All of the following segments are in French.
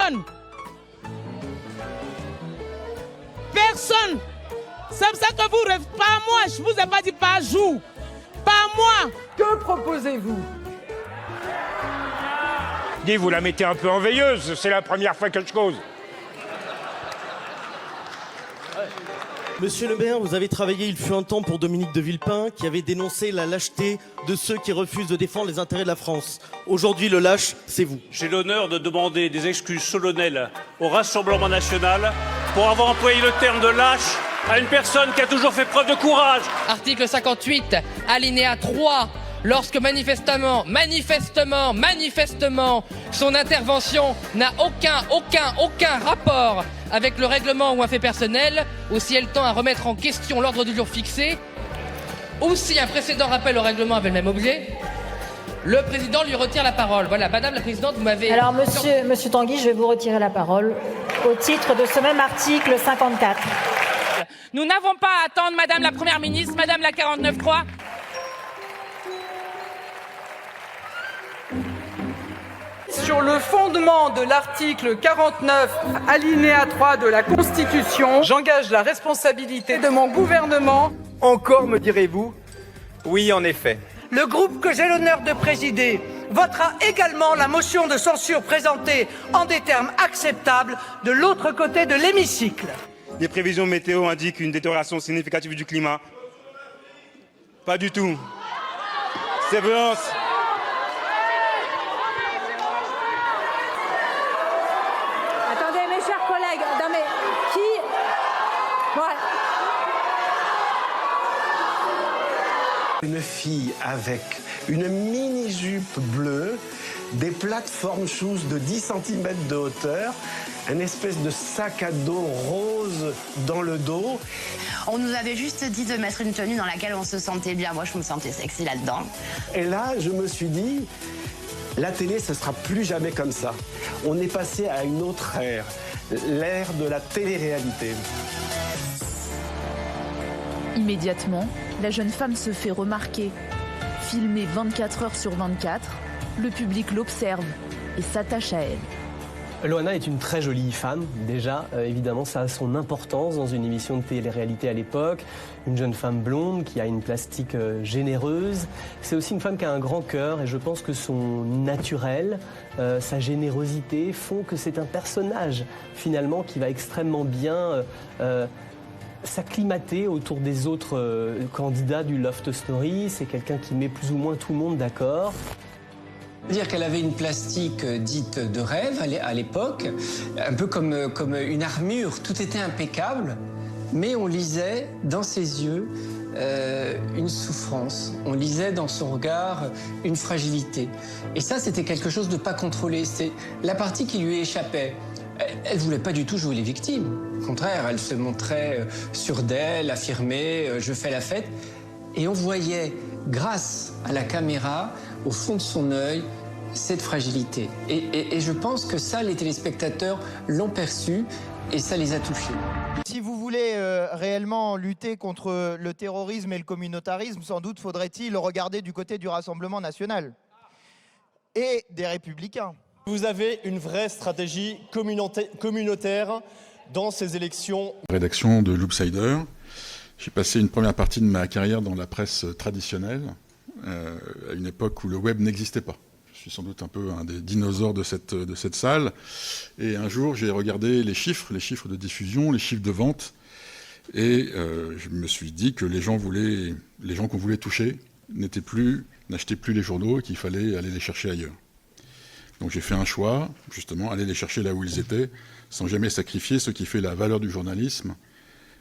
Personne. Personne. C'est pour ça que vous rêvez. Pas moi, je vous ai pas dit par jour. Pas moi. Que proposez-vous? Vous la mettez un peu en veilleuse, c'est la première fois que je cause. Monsieur le maire, vous avez travaillé il fut un temps pour Dominique de Villepin qui avait dénoncé la lâcheté de ceux qui refusent de défendre les intérêts de la France. Aujourd'hui, le lâche, c'est vous. J'ai l'honneur de demander des excuses solennelles au Rassemblement national pour avoir employé le terme de lâche à une personne qui a toujours fait preuve de courage. Article 58, alinéa 3. Lorsque manifestement, son intervention n'a aucun rapport avec le règlement ou un fait personnel, ou si elle tend à remettre en question l'ordre du jour fixé, ou si un précédent rappel au règlement avait le même objet, le président lui retire la parole. Voilà, madame la présidente, vous m'avez... Alors, monsieur Tanguy, je vais vous retirer la parole au titre de ce même article 54. Nous n'avons pas à attendre madame la première ministre, madame la 49.3. Sur le fondement de l'article 49, alinéa 3 de la Constitution, j'engage la responsabilité de mon gouvernement. Encore, me direz-vous? Oui, en effet. Le groupe que j'ai l'honneur de présider votera également la motion de censure présentée en des termes acceptables de l'autre côté de l'hémicycle. Les prévisions météo indiquent une détérioration significative du climat. Pas du tout. Sévrance. Attendez, mes chers collègues, non mais qui... Ouais. Une fille avec une mini-jupe bleue, des plateformes shoes de 10 cm de hauteur, un espèce de sac à dos rose dans le dos. On nous avait juste dit de mettre une tenue dans laquelle on se sentait bien. Moi, je me sentais sexy là-dedans. Et là, je me suis dit, la télé, ce sera plus jamais comme ça. On est passé à une autre ère, l'ère de la télé-réalité. Immédiatement, la jeune femme se fait remarquer. Filmée 24 heures sur 24, le public l'observe et s'attache à elle. Loana est une très jolie femme, déjà, évidemment ça a son importance dans une émission de télé-réalité à l'époque. Une jeune femme blonde qui a une plastique généreuse. C'est aussi une femme qui a un grand cœur et je pense que son naturel, sa générosité font que c'est un personnage finalement qui va extrêmement bien s'acclimater autour des autres candidats du Loft Story. C'est quelqu'un qui met plus ou moins tout le monde d'accord. Dire qu'elle avait une plastique dite de rêve à l'époque, un peu comme une armure, tout était impeccable, mais on lisait dans ses yeux une souffrance, on lisait dans son regard une fragilité. Et ça, c'était quelque chose de pas contrôlé, c'est la partie qui lui échappait. Elle ne voulait pas du tout jouer les victimes, au contraire, elle se montrait sûre d'elle, affirmée, je fais la fête. Et on voyait, grâce à la caméra, au fond de son œil, cette fragilité. Et je pense que ça, les téléspectateurs l'ont perçu et ça les a touchés. Si vous voulez réellement lutter contre le terrorisme et le communautarisme, sans doute faudrait-il regarder du côté du Rassemblement national et des Républicains. Vous avez une vraie stratégie communautaire dans ces élections. Rédaction de Loopsider. J'ai passé une première partie de ma carrière dans la presse traditionnelle, à une époque où le web n'existait pas. Je suis sans doute un peu un des dinosaures de cette salle. Et un jour, j'ai regardé les chiffres de diffusion, les chiffres de vente, et je me suis dit que les gens qu'on voulait toucher n'achetaient plus les journaux et qu'il fallait aller les chercher ailleurs. Donc j'ai fait un choix, justement, aller les chercher là où ils étaient, sans jamais sacrifier ce qui fait la valeur du journalisme,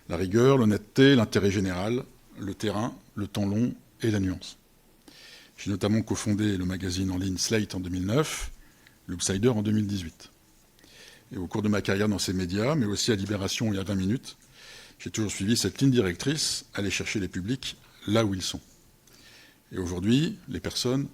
la rigueur, l'honnêteté, l'intérêt général, le terrain, le temps long et la nuance. J'ai notamment cofondé le magazine en ligne Slate en 2009, Loopsider en 2018. Et au cours de ma carrière dans ces médias, mais aussi à Libération et à 20 minutes, j'ai toujours suivi cette ligne directrice, aller chercher les publics là où ils sont. Et aujourd'hui, les personnes,